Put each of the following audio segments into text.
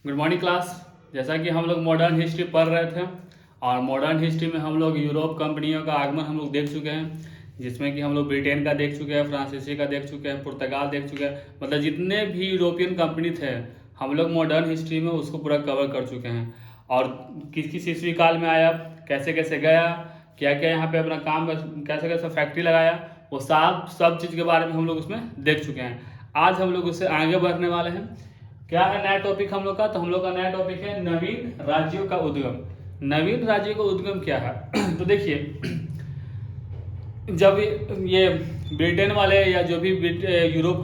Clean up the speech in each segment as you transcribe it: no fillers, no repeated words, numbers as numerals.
Good morning class. जैसा कि हम लोग मॉडर्न हिस्ट्री पढ़ रहे थे और मॉडर्न हिस्ट्री में हम लोग यूरोप कंपनियों का आगमन हम लोग देख चुके हैं, जिसमें कि हम लोग ब्रिटेन का देख चुके हैं, फ्रांसीसी का देख चुके हैं, पुर्तगाल देख चुके हैं। मतलब जितने भी यूरोपियन कंपनी थे हम लोग मॉडर्न हिस्ट्री में उसको पूरा कवर कर चुके हैं। और किस किस ईस्वी काल में आया, कैसे कैसे गया, क्या क्या यहाँ पे अपना काम, कैसे कैसे फैक्ट्री लगाया, वो सब चीज़ के बारे में हम लोग उसमें देख चुके हैं। आज हम लोग उससे आगे बढ़ने वाले हैं। क्या है नया टॉपिक हम लोग का? तो हम लोग का नया टॉपिक है नवीन राज्यों का उद्गम। नवीन राज्यों का उद्गम क्या है? तो देखिए, जब ये ब्रिटेन वाले या जो भी यूरोप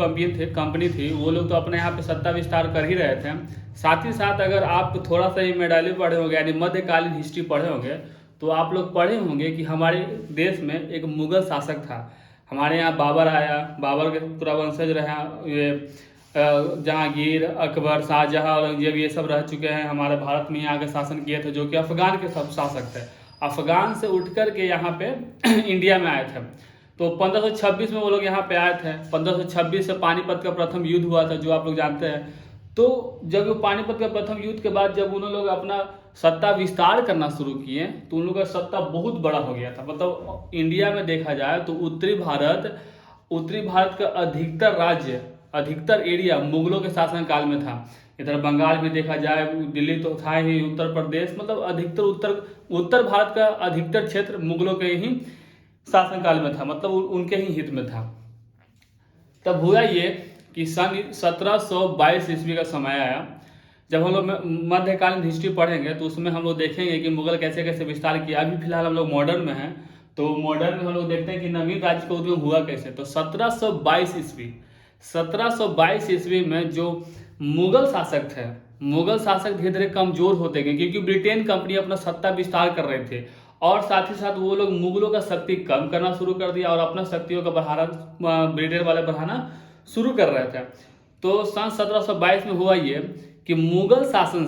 कंपनी थी वो लोग तो अपने यहाँ पे सत्ता विस्तार कर ही रहे थे। साथ ही साथ अगर आप थोड़ा सा ही मेडाली पढ़े होंगे यानी मध्यकालीन हिस्ट्री पढ़े होंगे तो आप लोग पढ़े होंगे कि हमारे देश में एक मुगल शासक था। हमारे यहाँ बाबर आया, बाबर के पूरा वंशज रहा, ये जहांगीर, अकबर, शाहजहां, औरंगजेब ये सब रह चुके हैं। हमारे भारत में यहाँ के शासन किए थे, जो कि अफगान के सब शासक थे। अफगान से उठ कर के यहाँ पे इंडिया में आए थे। तो 1526 में वो लोग यहाँ पे आए थे। 1526 से पानीपत का प्रथम युद्ध हुआ था, जो आप लोग जानते हैं। तो जब वो पानीपत का प्रथम युद्ध के बाद जब उन्होंने लोग अपना सत्ता विस्तार करना शुरू किए तो उन लोगों का सत्ता बहुत बड़ा हो गया था। मतलब इंडिया में देखा जाए तो उत्तरी भारत का अधिकतर एरिया मुगलों के शासन काल में था। इधर बंगाल में देखा जाए, दिल्ली तो था ही, उत्तर प्रदेश, मतलब अधिकतर उत्तर भारत का अधिकतर क्षेत्र मुगलों के ही शासन काल में था, मतलब उनके ही हित में था। तब हुआ ये कि सन 1722 ईस्वी का समय आया। जब हम लोग मध्यकालीन हिस्ट्री पढ़ेंगे तो उसमें हम लोग देखेंगे कि मुगल कैसे कैसे विस्तार किया। अभी फिलहाल हम लोग मॉडर्न में हैं, तो मॉडर्न में हम लोग देखते हैं कि नवीन राज्य का उद्गम हुआ कैसे। तो 1722 ईस्वी में जो मुगल शासक थे, मुगल शासक धीरे धीरे कमजोर होते गए, क्योंकि ब्रिटेन कंपनी अपना सत्ता विस्तार कर रहे थे और साथ ही साथ वो लोग मुगलों का शक्ति कम करना शुरू कर दिया और अपना शक्तियों का बढ़ाना ब्रिटेन वाले बढ़ाना शुरू कर रहे थे। तो सन 1722 में हुआ ये कि मुगल शासन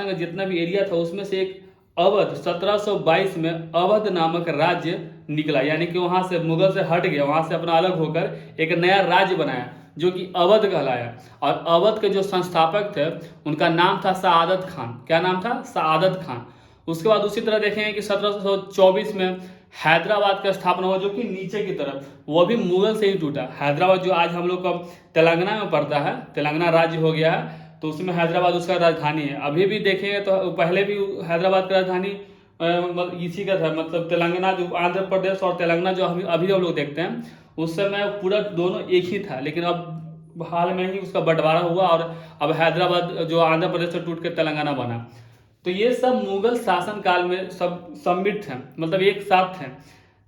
का जितना भी एरिया था उसमें से एक अवध, 1722 में अवध नामक राज्य निकला। यानी कि वहां से मुगल से हट गया, वहां से अपना अलग होकर एक नया राज्य बनाया जो कि अवध कहलाया। और अवध के जो संस्थापक थे उनका नाम था सआदत खान। क्या नाम था? सआदत खान। उसके बाद उसी तरह देखेंगे कि 1724 में हैदराबाद का स्थापना हुआ, जो कि नीचे की तरफ, वो भी मुगल से ही टूटा। हैदराबाद जो आज हम लोग का तेलंगाना में पड़ता है, तेलंगाना राज्य हो गया है, तो उसमें हैदराबाद उसका राजधानी है। अभी भी देखेंगे तो पहले भी हैदराबाद का राजधानी इसी का था। मतलब तेलंगाना जो आंध्र प्रदेश और तेलंगाना जो अभी हम लोग देखते हैं, उस समय पूरा दोनों एक ही था। लेकिन अब हाल में ही उसका बंटवारा हुआ और अब हैदराबाद जो आंध्र प्रदेश से टूट के तेलंगाना बना। तो ये सब मुगल शासन काल में सब सम्मिलित थे, मतलब एक साथ थे।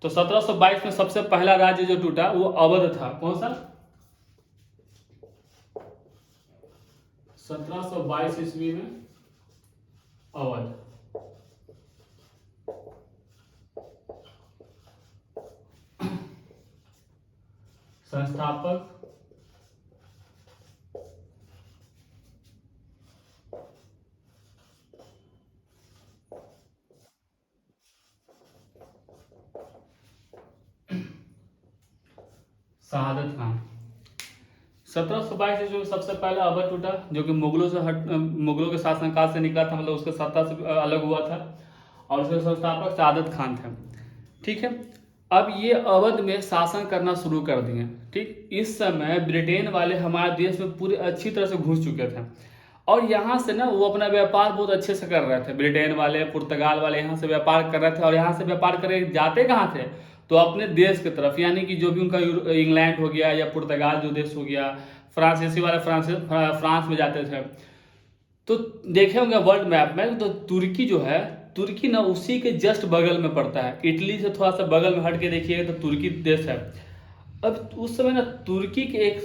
तो 1722 में सबसे पहला राज्य जो टूटा वो अवध था। कौन सा? 1722 ईस्वी में अवध। संस्थापक शहादत खान। 1722 ईस्वी में सबसे पहला अवध टूटा, जो कि मुगलों के शासनकाल से निकला था, मतलब उसके सत्ता से अलग हुआ था। और उसके संस्थापक शहादत खान थे। ठीक है, अब ये अवध में शासन करना शुरू कर दिए। ठीक, इस समय ब्रिटेन वाले हमारे देश में पूरे अच्छी तरह से घुस चुके थे और यहाँ से ना वो अपना व्यापार बहुत अच्छे से कर रहे थे। ब्रिटेन वाले, पुर्तगाल वाले यहाँ से व्यापार कर रहे थे और यहाँ से व्यापार करके जाते कहाँ थे? तो अपने देश की तरफ, यानी कि जो भी उनका इंग्लैंड हो गया या पुर्तगाल जो देश हो गया, फ्रांसीसी वाले फ्रांस में जाते थे। तो देखे होंगे वर्ल्ड मैप में तो तुर्की जो है, तुर्की ना उसी के जस्ट बगल में पड़ता है। इटली से थोड़ा सा बगल में हट के देखिएगा तो तुर्की देश है। अब उस समय ना तुर्की के एक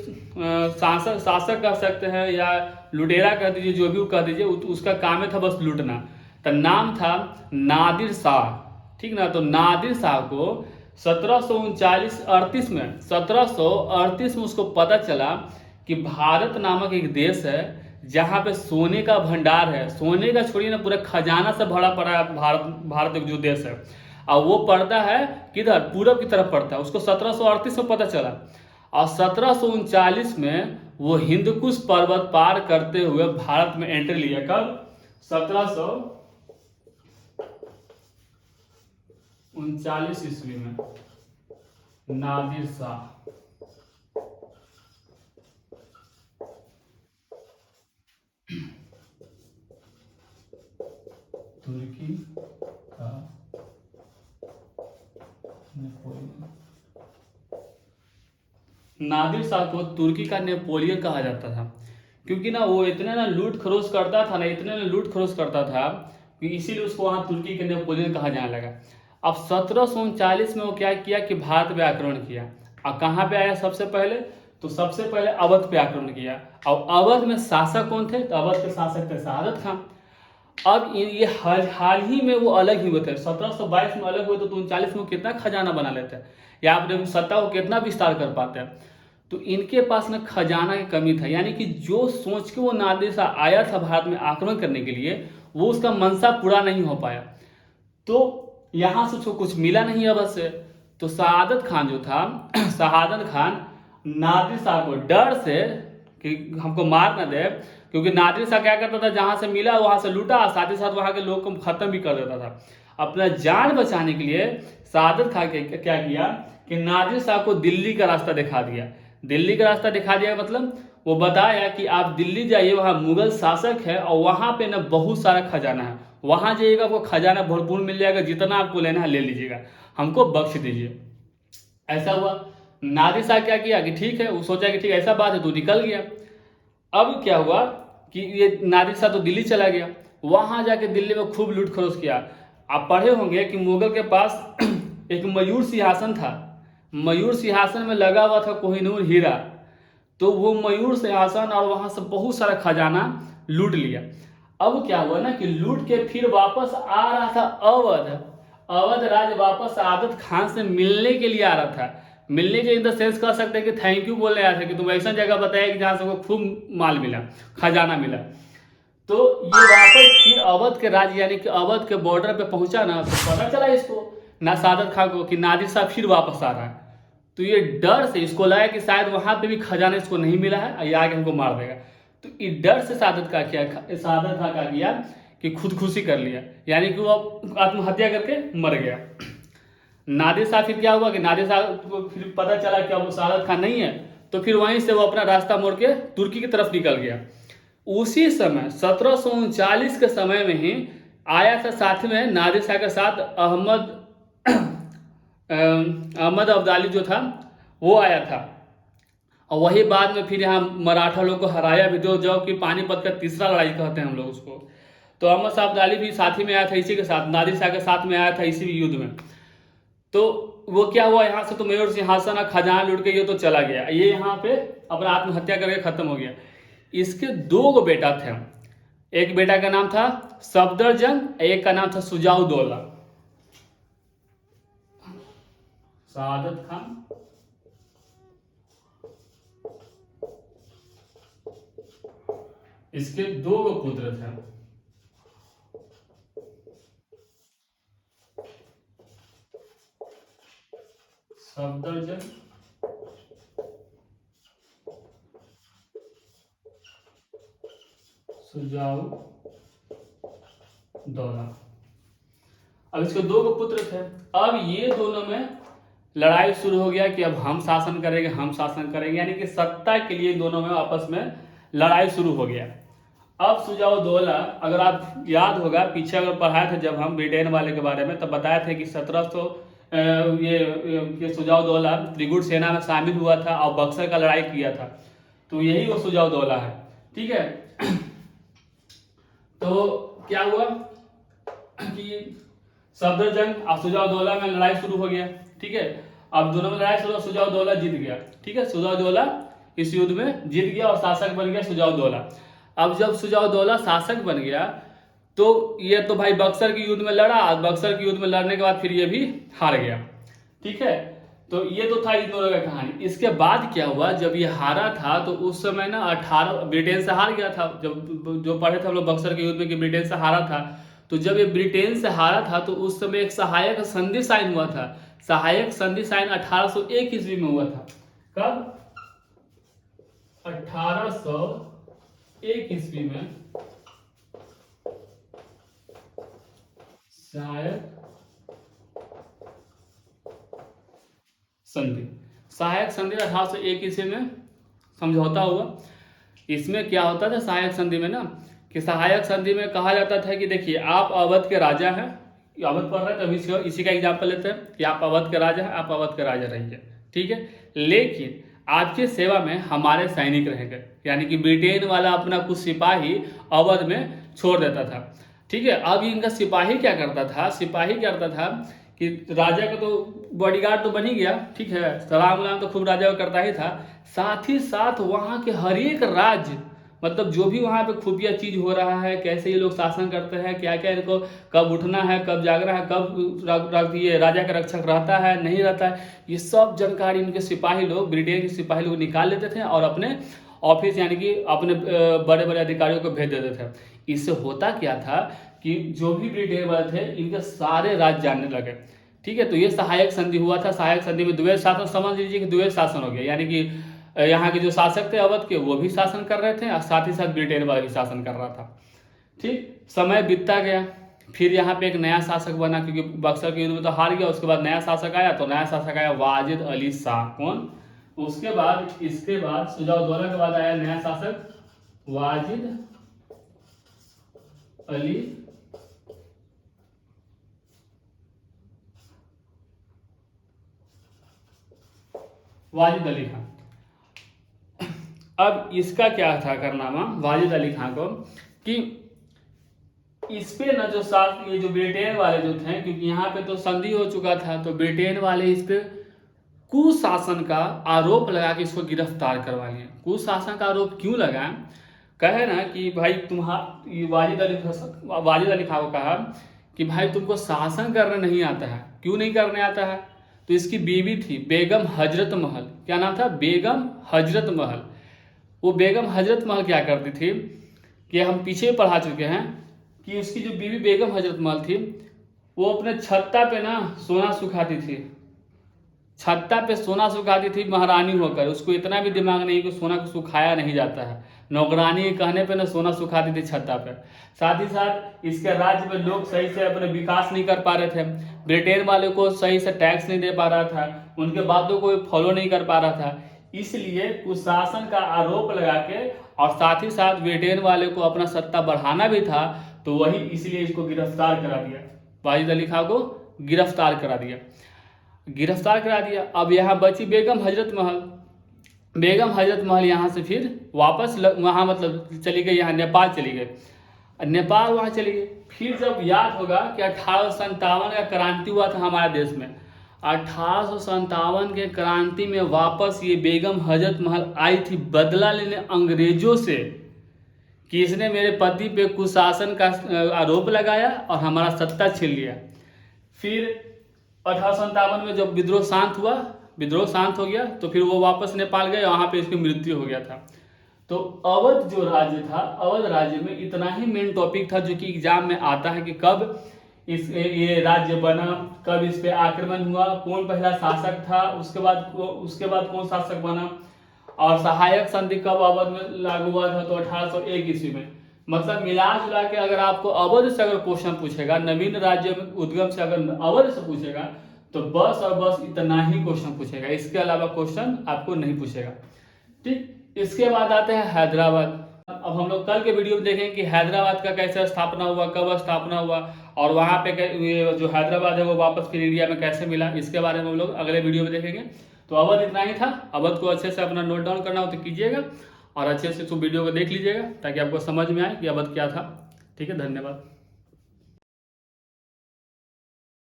शासक कह सकते हैं या लुटेरा कह दीजिए, जो भी कह दीजिए, उसका काम है था बस लूटना। तो नाम था नादिर शाह। ठीक ना, तो नादिर शाह को 1738 में उसको पता चला कि भारत नामक एक देश है जहाँ पे सोने का भंडार है। सोने का छोड़िए ना, पूरा खजाना से भरा पड़ा है भारत जो देश है। और वो पड़ता है किधर? पूरब की तरफ पड़ता है। उसको 1738 में पता चला। और 1739 में वो हिंदकुश पर्वत पार करते हुए भारत में एंट्री लिया। कब? 1739 ईस्वी में नादिर शाह। तुर्की का नेपोलियन। नादिर शाह को तुर्की का नेपोलियन कहा जाता था, क्योंकि ना वो इतने ना लूट खरोच करता था ना, इतने ना लूट खरोच करता था कि इसीलिए उसको वहाँ तुर्की के नेपोलियन कहा जाने लगा। अब 1739 में वो क्या किया कि भारत पे आक्रमण किया। अब कहाँ पे आया सबसे पहले? तो सबसे पहले अवध पे आक्रमण किया। अब अवध में शासक कौन थे? तो अवध के शासक थे शहादत खान। अब ये हाल ही में वो अलग ही हुए थे। 1722 में अलग हुए तो 39 में कितना खजाना बना लेते हैं, या अपने सत्ता को कितना विस्तार कर पाते हैं। तो इनके पास ना खजाना की कमी था, यानी कि जो सोच के वो नादिर शाह आया था भारत में आक्रमण करने के लिए, वो उसका मंशा पूरा नहीं हो पाया। तो यहाँ से उसको कुछ मिला नहीं अवध से। तो शहादत खान जो था शहादत खान नादिर शाह को डर से कि हमको मार न दे, क्योंकि नादिर शाह क्या करता था, जहाँ से मिला वहाँ से लूटा, साथ ही साथ वहाँ के लोग को खत्म भी कर देता था। अपना जान बचाने के लिए शहादत खान क्या किया कि नादिर शाह को दिल्ली का रास्ता दिखा दिया। दिल्ली का रास्ता दिखा दिया मतलब वो बताया कि आप दिल्ली जाइए, वहाँ मुगल शासक है और वहाँ पे ना बहुत सारा खजाना है, वहाँ जाइएगा आपको खजाना भरपूर मिल जाएगा, जितना आपको लेना है ले लीजिएगा, हमको बख्श दीजिए। ऐसा हुआ। नादिर शाह क्या किया कि ठीक है, वो सोचा कि ठीक ऐसा बात है, तो निकल गया। अब क्या हुआ कि ये नादिर शाह तो दिल्ली चला गया, वहां जाके दिल्ली में खूब लूट खरोच किया। आप पढ़े होंगे कि मुगल के पास एक मयूर सिंहासन था, मयूर सिंहासन में लगा हुआ था कोहिनूर हीरा। तो वो मयूर सिंहासन और वहां से बहुत सारा खजाना लूट लिया। अब क्या हुआ ना कि लूट के फिर वापस आ रहा था अवध। अवध राज वापस शहादत खान से मिलने के लिए आ रहा था। मिलने के इन द सेंस कह सकते हैं कि थैंक यू बोलने आया था कि तुम ऐसा जगह बताया कि जहाँ से वो खूब माल मिला, खजाना मिला। तो ये वापस फिर अवध के राज्य यानी कि अवध के बॉर्डर पे पहुंचा ना, तो पता चला इसको ना शहादत खान को कि नादिर शाह फिर वापस आ रहा है। तो ये डर से इसको लगा कि शायद वहां पे भी खजाना इसको नहीं मिला है, ये आके हमको मार देगा। तो इस डर से शहादत खान क्या किया कि खुदकुशी कर लिया, यानी कि वो आत्महत्या करके मर गया। नादिर शाह फिर क्या हुआ कि नादिर शाह को फिर पता चला कि अब वो शहादत खान नहीं है, तो फिर वहीं से वो अपना रास्ता मोड़ के तुर्की की तरफ निकल गया। उसी समय 1739 के समय में ही आया था साथ में नादिर शाह के साथ अहमद अब्दाली जो था वो आया था। और वही बाद में फिर यहाँ मराठा लोग को हराया भी, जो कि पानीपत का तीसरा लड़ाई कहते हैं हम लोग उसको। तो अहमद शाह अब्दाली भी साथ ही में आया था, इसी के साथ नादिर शाह के साथ में आया था इसी युद्ध में। तो वो क्या हुआ, यहाँ से तो मयूर सिंहासन खजाना लूट के ये तो चला गया, ये यहाँ पे अपना आत्महत्या करके खत्म हो गया। इसके दो बेटा थे, एक बेटा का नाम था सफदरजंग, एक का नाम था सुजाउद्दौला। शहादत खान इसके दो पुत्र थे, सफदरजंग सुजाउद्दौला। अब इसके दो पुत्र थे। अब ये दोनों में लड़ाई शुरू हो गया कि अब हम शासन करेंगे, हम शासन करेंगे, यानी कि सत्ता के लिए दोनों में आपस में लड़ाई शुरू हो गया। अब सुजाउद्दौला, अगर आप याद होगा पीछे अगर पढ़ाए थे जब हम ब्रिटेन वाले के बारे में, तब बताया थे कि 1700 ये सुजाउद्दौला त्रिगुट सेना में शामिल हुआ था और बक्सर का लड़ाई किया था। तो यही वो सुजाउद्दौला है, ठीक है। तो क्या हुआ कि सफदरजंग और सुजाउद्दौला में लड़ाई शुरू हो गया, ठीक है। अब दोनों में लड़ाई शुरू, सुजाउद्दौला जीत गया, ठीक है। सुजाउद्दौला इस युद्ध में जीत गया और शासक बन गया सुजाउद्दौला। अब जब सुजाउद्दौला शासक बन गया तो ये तो भाई बक्सर के युद्ध में लड़ा, बक्सर के युद्ध में लड़ने के बाद फिर ये भी हार गया, ठीक है। तो ये तो था इन दोनों का कहानी। इसके बाद क्या हुआ, जब ये हारा था तो उस समय ना 18 ब्रिटेन से हार गया था। जब जो पढ़े थे हम लोग बक्सर के युद्ध में कि ब्रिटेन से हारा था, तो जब ये ब्रिटेन से हारा था तो उस समय एक सहायक संधि साइन हुआ था। सहायक संधि साइन 1801 ईस्वी में हुआ था। कब? 1801 ईस्वी में सहायक संधि 1801 ईस्वी में समझौता हुआ। इसमें क्या होता था सहायक संधि में ना, कि सहायक संधि में कहा जाता था कि देखिए आप अवध के राजा हैं, अवध पढ़ रहे हैं तभी इसी का एग्जाम्पल लेते हैं कि आप अवध के राजा हैं, आप अवध के राजा रहिए, ठीक है, लेकिन आपकी सेवा में हमारे सैनिक रहेंगे, यानी कि ब्रिटेन वाला अपना कुछ सिपाही अवध में छोड़ देता था, ठीक है। अब इनका सिपाही क्या करता था, सिपाही क्या करता था कि राजा का तो बॉडीगार्ड तो बन ही गया, ठीक है, सलाम उलाम तो खूब राजा को करता ही था, साथ ही साथ वहाँ के हर एक राज्य, मतलब जो भी वहाँ पे खुफिया चीज हो रहा है, कैसे ये लोग शासन करते हैं, क्या क्या इनको कब उठना है, कब जागना है, कब ये राजा का रक्षक रहता है नहीं रहता है, ये सब जानकारी इनके सिपाही लोग, ब्रिटेन के सिपाही लोग निकाल लेते थे और अपने ऑफिस यानी कि अपने बड़े बड़े अधिकारियों को भेज देते थे। इससे होता क्या था कि जो भी ब्रिटेन वाले थे इनके सारे राज्य जानने लगे, ठीक है। तो ये सहायक संधि हुआ था। सहायक संधि में द्वैध शासन, समझ लीजिए कि द्वैध शासन हो गया, यानी कि यहाँ के जो शासक थे अवध के वो भी शासन कर रहे थे और साथ ही साथ ब्रिटेन वाला भी शासन कर रहा था, ठीक। समय बीतता गया, फिर यहाँ पे एक नया शासक बना, क्योंकि बक्सर के युद्ध में तो हार गया, उसके बाद नया शासक आया, तो नया शासक आया वाजिद अली शाह। कौन? उसके बाद इसके बाद सुजाउद्दौला के बाद आया नया शासक वाजिद अली खान। अब इसका क्या था कारनामा वाजिद अली खान को, कि इस पे न जो साथ ये जो ब्रिटेन वाले जो थे, क्योंकि यहाँ पे तो संधि हो चुका था, तो ब्रिटेन वाले इस पे कुशासन का आरोप लगा के इसको गिरफ्तार करवा लिए। कुशासन का आरोप क्यों लगा? कहे ना कि भाई वाजिद अली खान को कहा कि भाई तुमको शासन करना नहीं आता है। क्यों नहीं करने आता है? तो इसकी बीवी थी बेगम हजरत महल। क्या नाम था? बेगम हजरत महल। वो बेगम हजरत महल क्या करती थी कि हम पीछे पढ़ा चुके हैं कि उसकी जो बीवी बेगम हजरत महल थी वो अपने छत्ता पे ना सोना सुखाती थी, छत्ता पे सोना सुखाती थी महारानी होकर। उसको इतना भी दिमाग नहीं कि सोना को सुखाया नहीं जाता है, नौकरानी के कहने पे ना सोना सुखाती थी छत्ता पे। साथ ही साथ इसके राज्य में लोग सही से अपने विकास नहीं कर पा रहे थे, ब्रिटेन वाले को सही से टैक्स नहीं दे पा रहा था, उनके बातों को फॉलो नहीं कर पा रहा था, इसलिए कुशासन का आरोप लगा के और साथ ही साथ ब्रिटेन वाले को अपना सत्ता बढ़ाना भी था, तो वही इसलिए इसको गिरफ्तार करा दिया, वाजिद अली खान को गिरफ्तार करा दिया। अब यहाँ बची बेगम हजरत महल। बेगम हजरत महल यहाँ से फिर वापस वहाँ मतलब चली गई, यहाँ नेपाल चली गई, नेपाल वहाँ चली गई। फिर जब याद होगा कि 1857 का क्रांति हुआ था हमारे देश में, 1857 के क्रांति में वापस ये बेगम हजरत महल आई थी बदला लेने अंग्रेजों से कि इसने मेरे पति पे कुशासन का आरोप लगाया और हमारा सत्ता छीन लिया। फिर 1857 में जब विद्रोह शांत हो गया तो फिर वो वापस नेपाल गए, वहाँ पे इसकी मृत्यु हो गया था। तो अवध जो राज्य था, अवध राज्य में इतना ही मेन टॉपिक था जो कि एग्जाम में आता है कि कब ये राज्य बना, कब इस पे आक्रमण हुआ, कौन पहला शासक था, उसके बाद कौन शासक बना, और सहायक संधि कब अवध में लागू हुआ था, तो 1801 ईस्वी में। मतलब मिला जुला के अगर आपको अवध से अगर क्वेश्चन पूछेगा, नवीन राज्य में उद्गम से अगर अवध से पूछेगा, तो बस और बस इतना ही क्वेश्चन पूछेगा, इसके अलावा क्वेश्चन आपको नहीं पूछेगा, ठीक। इसके बाद आते हैं हैदराबाद। अब हम लोग कल के वीडियो में देखेंगे कि हैदराबाद का कैसे स्थापना हुआ, कब स्थापना हुआ, और वहाँ पे जो हैदराबाद है वो वापस फिर इंडिया में कैसे मिला, इसके बारे में हम लोग अगले वीडियो में देखेंगे। तो अवध इतना ही था। अवध को अच्छे से अपना नोट डाउन करना हो तो कीजिएगा और अच्छे से वीडियो को देख लीजिएगा ताकि आपको समझ में आए कि अवध क्या था, ठीक है। धन्यवाद।